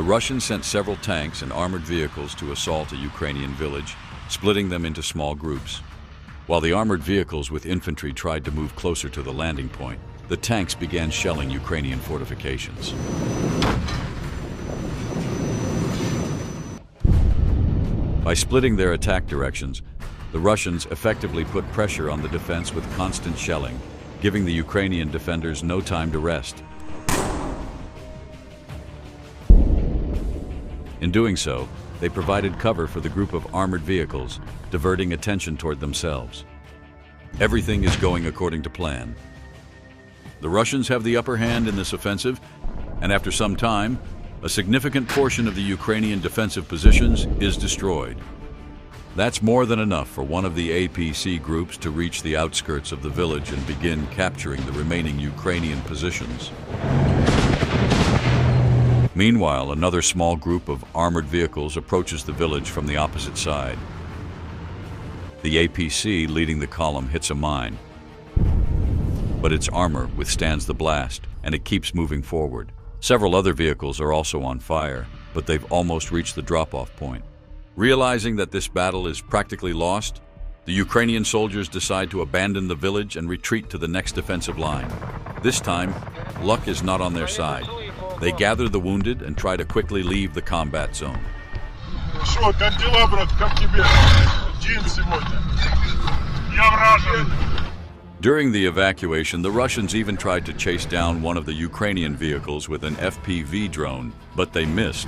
The Russians sent several tanks and armored vehicles to assault a Ukrainian village, splitting them into small groups. While the armored vehicles with infantry tried to move closer to the landing point, the tanks began shelling Ukrainian fortifications. By splitting their attack directions, the Russians effectively put pressure on the defense with constant shelling, giving the Ukrainian defenders no time to rest. In doing so, they provided cover for the group of armored vehicles, diverting attention toward themselves. Everything is going according to plan. The Russians have the upper hand in this offensive, and after some time, a significant portion of the Ukrainian defensive positions is destroyed. That's more than enough for one of the APC groups to reach the outskirts of the village and begin capturing the remaining Ukrainian positions. Meanwhile, another small group of armored vehicles approaches the village from the opposite side. The APC leading the column hits a mine, but its armor withstands the blast, and it keeps moving forward. Several other vehicles are also on fire, but they've almost reached the drop-off point. Realizing that this battle is practically lost, the Ukrainian soldiers decide to abandon the village and retreat to the next defensive line. This time, luck is not on their side. They gather the wounded and try to quickly leave the combat zone. During the evacuation, the Russians even tried to chase down one of the Ukrainian vehicles with an FPV drone, but they missed.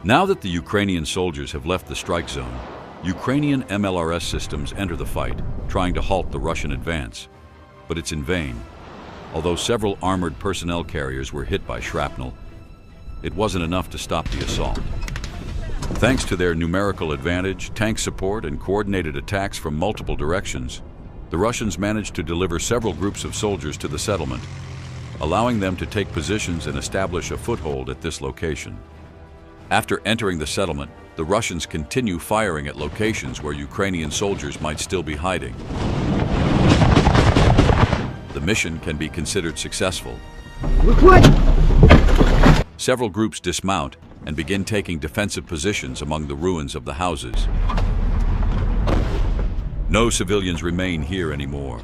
Now that the Ukrainian soldiers have left the strike zone, Ukrainian MLRS systems enter the fight, trying to halt the Russian advance. But it's in vain. Although several armored personnel carriers were hit by shrapnel, it wasn't enough to stop the assault. Thanks to their numerical advantage, tank support, and coordinated attacks from multiple directions, the Russians managed to deliver several groups of soldiers to the settlement, allowing them to take positions and establish a foothold at this location. After entering the settlement, the Russians continue firing at locations where Ukrainian soldiers might still be hiding. The mission can be considered successful. Several groups dismount and begin taking defensive positions among the ruins of the houses. No civilians remain here anymore.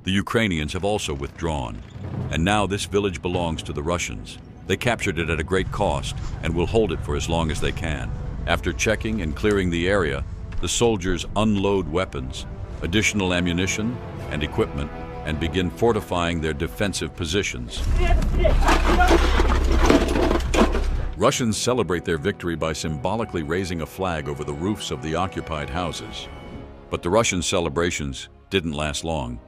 The Ukrainians have also withdrawn, and now this village belongs to the Russians. They captured it at a great cost and will hold it for as long as they can. After checking and clearing the area, the soldiers unload weapons, additional ammunition, and equipment, and begin fortifying their defensive positions. Russians celebrate their victory by symbolically raising a flag over the roofs of the occupied houses. But the Russian celebrations didn't last long.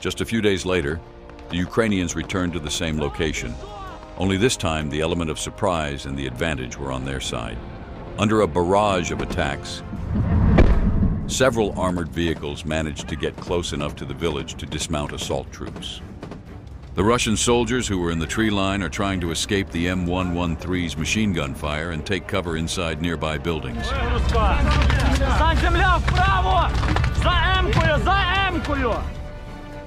Just a few days later, the Ukrainians returned to the same location. Only this time, the element of surprise and the advantage were on their side. Under a barrage of attacks, several armored vehicles managed to get close enough to the village to dismount assault troops. The Russian soldiers who were in the tree line are trying to escape the M113's machine gun fire and take cover inside nearby buildings.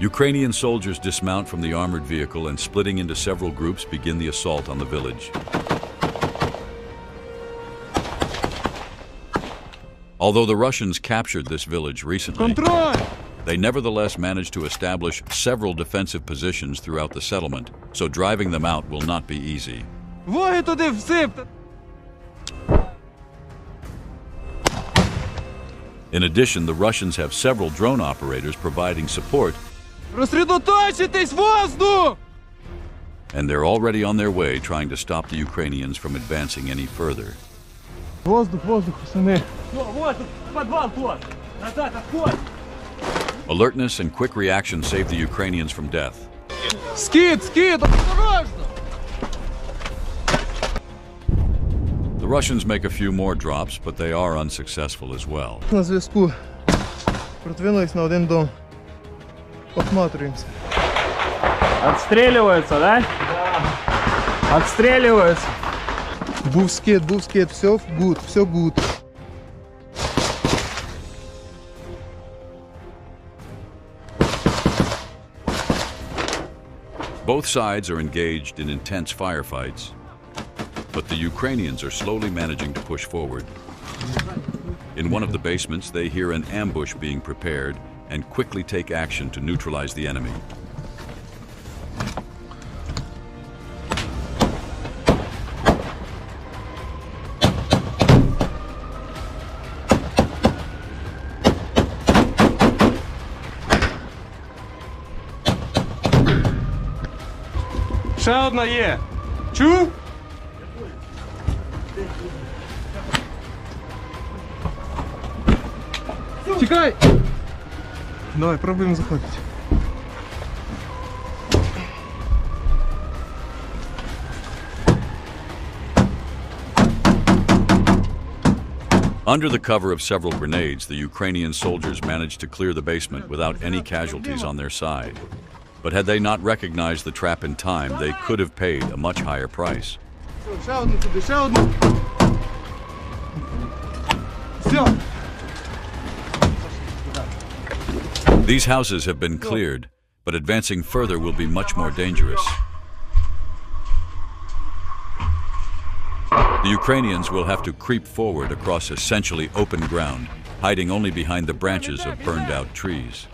Ukrainian soldiers dismount from the armored vehicle and, splitting into several groups, begin the assault on the village. Although the Russians captured this village recently, they nevertheless managed to establish several defensive positions throughout the settlement, so driving them out will not be easy. In addition, the Russians have several drone operators providing support, and they're already on their way trying to stop the Ukrainians from advancing any further. Alertness and quick reaction saved the Ukrainians from death. The Russians make a few more drops, but they are unsuccessful as well. На зв'язку. Продвинулись на один дом. Осматриваемся. Отстреливаются, да? Отстреливаются. Був скид, все good, все good. Both sides are engaged in intense firefights, but the Ukrainians are slowly managing to push forward. In one of the basements, they hear an ambush being prepared and quickly take action to neutralize the enemy. Ще одна є. Чув? Тікай! Давай, пробуємо заходити. Under the cover of several grenades, the Ukrainian soldiers managed to clear the basement without any casualties on their side. But had they not recognized the trap in time, they could have paid a much higher price. Ще одну туди, ще одну. Все. These houses have been cleared, but advancing further will be much more dangerous. The Ukrainians will have to creep forward across essentially open ground, hiding only behind the branches of burned-out trees.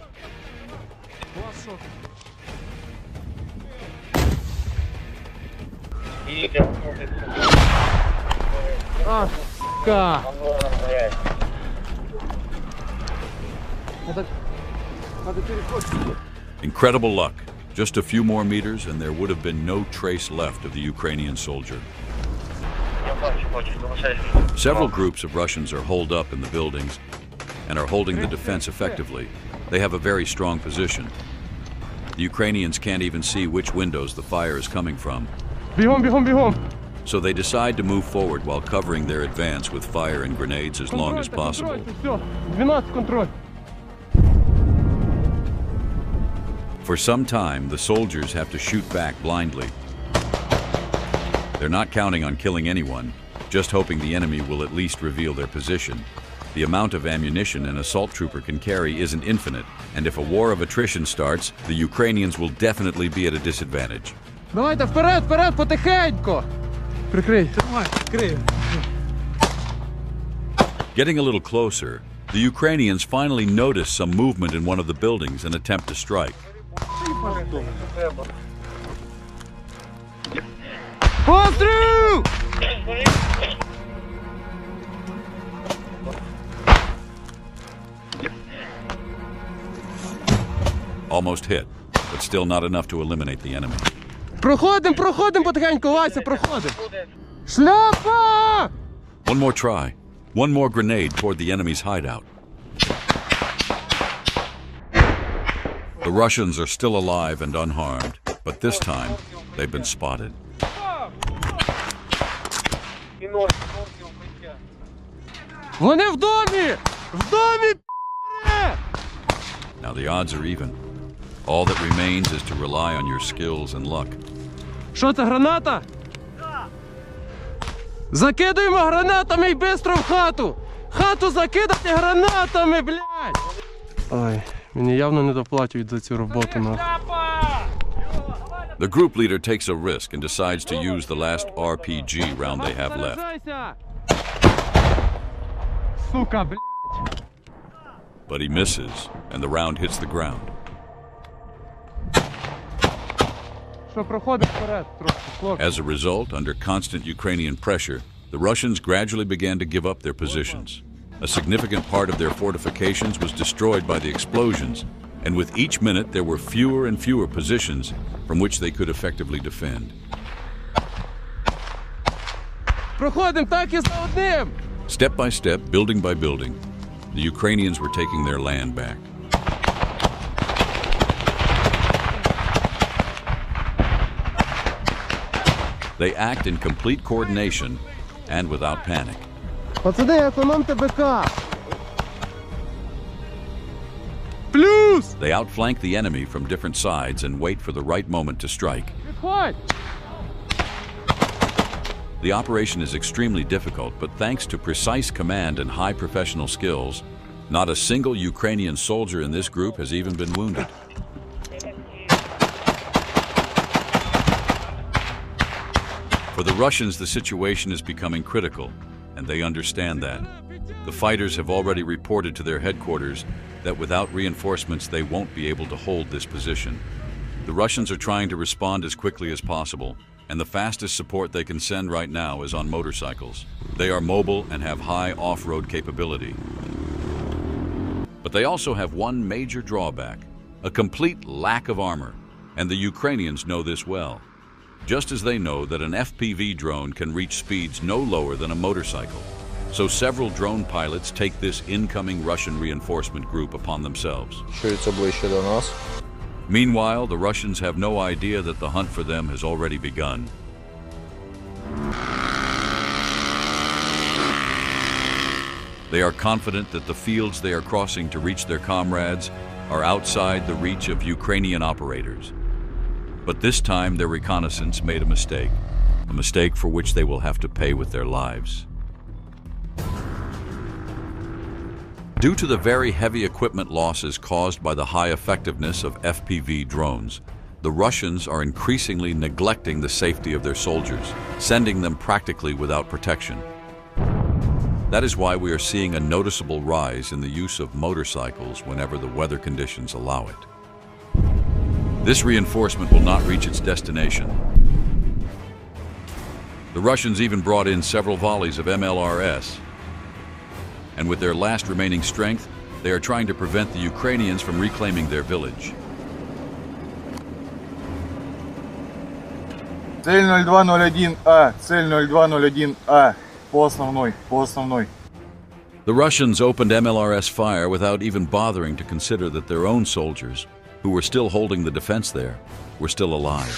Incredible luck. Just a few more meters and there would have been no trace left of the Ukrainian soldier. Several groups of Russians are holed up in the buildings and are holding the defense effectively. They have a very strong position. The Ukrainians can't even see which windows the fire is coming from. Бігом, бігом, бігом. So they decide to move forward while covering their advance with fire and grenades as long as possible. Все, 12 контроль. For some time, the soldiers have to shoot back blindly. They're not counting on killing anyone, just hoping the enemy will at least reveal their position. The amount of ammunition an assault trooper can carry isn't infinite, and if a war of attrition starts, the Ukrainians will definitely be at a disadvantage. Давайте вперед, вперед, потихенько. Прикрий. Давай, прикрий. Getting a little closer, the Ukrainians finally notice some movement in one of the buildings and attempt to strike. Постріл! Almost hit, but still not enough to eliminate the enemy. Проходим, проходим потихеньку, Вася, проходим. Шляпа! One more try. One more grenade toward the enemy's hideout. The Russians are still alive and unharmed, but this time they've been spotted. Вони в домі! В домі, п***е! Now the odds are even. All that remains is to rely on your skills and luck. Що це, граната? Закидуємо гранатами і бистро в хату! Хату закидати гранатами, блядь! Ой, мені явно не доплатять за цю роботу, нахуй. The group leader takes a risk and decides to use the last RPG round they have left. Сука, блядь! But he misses, and the round hits the ground. Що, проходимо вперед, трошки, хлопці. As a result, under constant Ukrainian pressure, the Russians gradually began to give up their positions. A significant part of their fortifications was destroyed by the explosions, and with each minute there were fewer and fewer positions from which they could effectively defend. Проходимо так і за одним! Step by step, building by building, the Ukrainians were taking their land back. They act in complete coordination and without panic. Пацани, економте БК! Плюс! They outflank the enemy from different sides and wait for the right moment to strike. Підходь! The operation is extremely difficult, but thanks to precise command and high professional skills, not a single Ukrainian soldier in this group has even been wounded. For the Russians, the situation is becoming critical, and they understand that. The fighters have already reported to their headquarters that without reinforcements they won't be able to hold this position. The Russians are trying to respond as quickly as possible, and the fastest support they can send right now is on motorcycles. They are mobile and have high off-road capability. But they also have one major drawback, a complete lack of armor, and the Ukrainians know this well. Just as they know that an FPV drone can reach speeds no lower than a motorcycle. So several drone pilots take this incoming Russian reinforcement group upon themselves. Meanwhile, the Russians have no idea that the hunt for them has already begun. They are confident that the fields they are crossing to reach their comrades are outside the reach of Ukrainian operators. But this time their reconnaissance made a mistake for which they will have to pay with their lives. Due to the very heavy equipment losses caused by the high effectiveness of FPV drones, the Russians are increasingly neglecting the safety of their soldiers, sending them practically without protection. That is why we are seeing a noticeable rise in the use of motorcycles whenever the weather conditions allow it. This reinforcement will not reach its destination. The Russians even brought in several volleys of MLRS, and with their last remaining strength, they are trying to prevent the Ukrainians from reclaiming their village. Цель 0201А, цель 0201А, по основной. The Russians opened MLRS fire without even bothering to consider that their own soldiers, who were still holding the defense there, were still alive.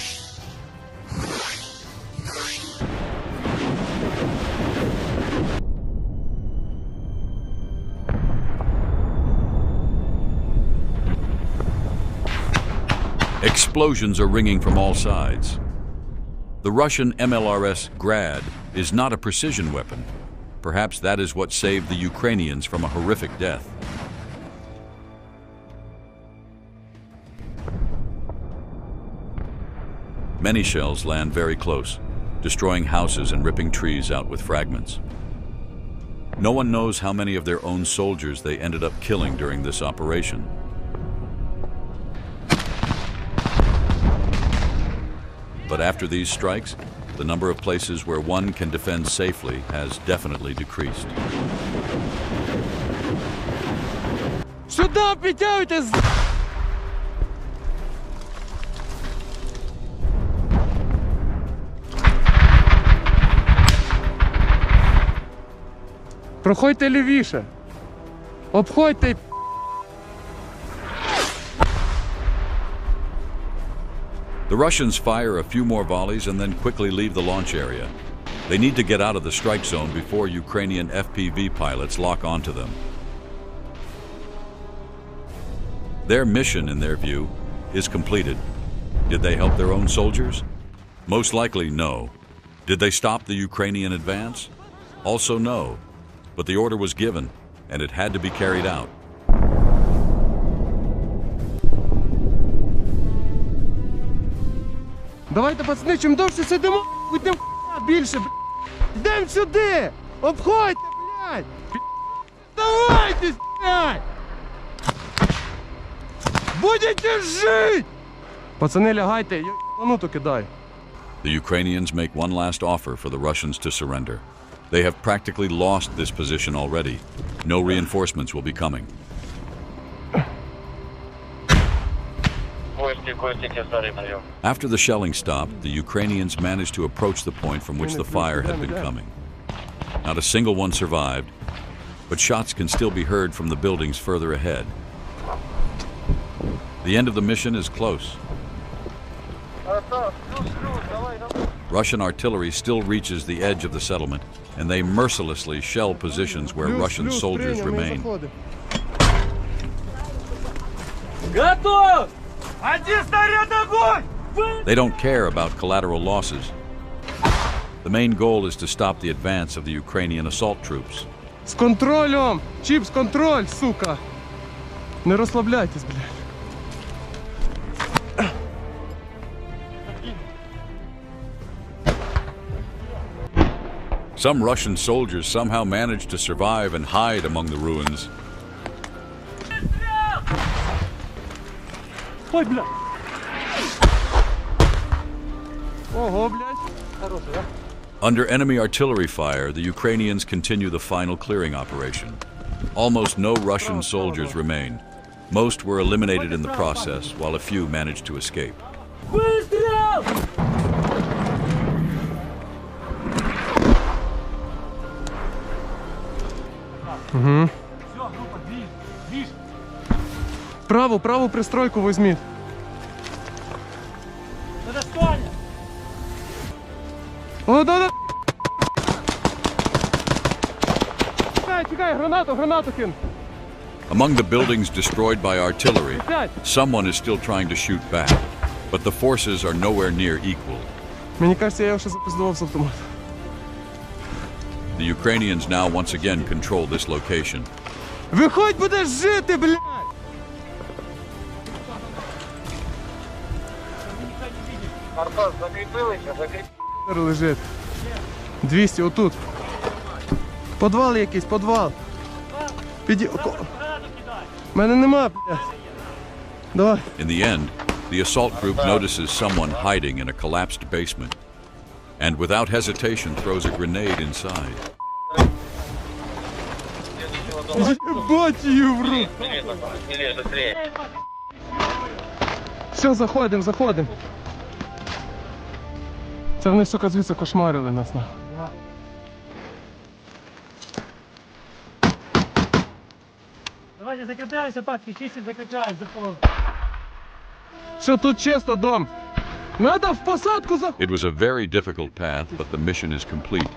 Explosions are ringing from all sides. The Russian MLRS Grad is not a precision weapon. Perhaps that is what saved the Ukrainians from a horrific death. Many shells land very close, destroying houses and ripping trees out with fragments. No one knows how many of their own soldiers they ended up killing during this operation. But after these strikes, the number of places where one can defend safely has definitely decreased. Сюда підтягуйтесь! Проходьте лівіше. Обходьте. The Russians fire a few more volleys and then quickly leave the launch area. They need to get out of the strike zone before Ukrainian FPV pilots lock onto them. Their mission, in their view, is completed. Did they help their own soldiers? Most likely, no. Did they stop the Ukrainian advance? Also, no. But the order was given, and it had to be carried out. Давайте, пацани, чим довше сидимо, тим більше, блядь. Йдемо сюди! Обходьте, блядь! Давайте, блядь! Будете жить! Пацани, лягайте, я плануту кидаю. The Ukrainians make one last offer for the Russians to surrender. They have practically lost this position already. No reinforcements will be coming. After the shelling stopped, the Ukrainians managed to approach the point from which the fire had been coming. Not a single one survived, but shots can still be heard from the buildings further ahead. The end of the mission is close. Russian artillery still reaches the edge of the settlement, and they mercilessly shell positions where Russian soldiers remain. They don't care about collateral losses. The main goal is to stop the advance of the Ukrainian assault troops. З контролем! Чіпс, контроль, сука! Не розслабляйтесь, блядь. Some Russian soldiers somehow managed to survive and hide among the ruins. Ой, бля! Ого, блядь! Хороший, да? Under enemy artillery fire, the Ukrainians continue the final clearing operation. Almost no Russian soldiers remain. Most were eliminated in the process, while a few managed to escape. Праву пристройку візьміть. О, да. Тікай, гранату кину. Among the buildings destroyed by artillery, someone is still trying to shoot back, but the forces are nowhere near equal. Мені кажеться, я його ще запиздував з автомата. The Ukrainians now once again control this location. Виходь, будеш жити, блядь! Лежить. 200, отут. Подвал якийсь, подвал. Мене нема, блядь. Давай. In the end, the assault group notices someone hiding in a collapsed basement, and without hesitation throws a grenade inside. Ебать її в рот. Все, заходим. Це вони, сука, звідси кошмарили нас, на. Давайте закрепляемся, папки, чистим, закрепляем, заходим. Що тут чисто, дом? Надо в посадку заходити. It was a very difficult path, but the mission is complete.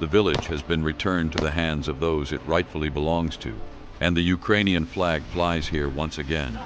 The village has been returned to the hands of those it rightfully belongs to, and the Ukrainian flag flies here once again.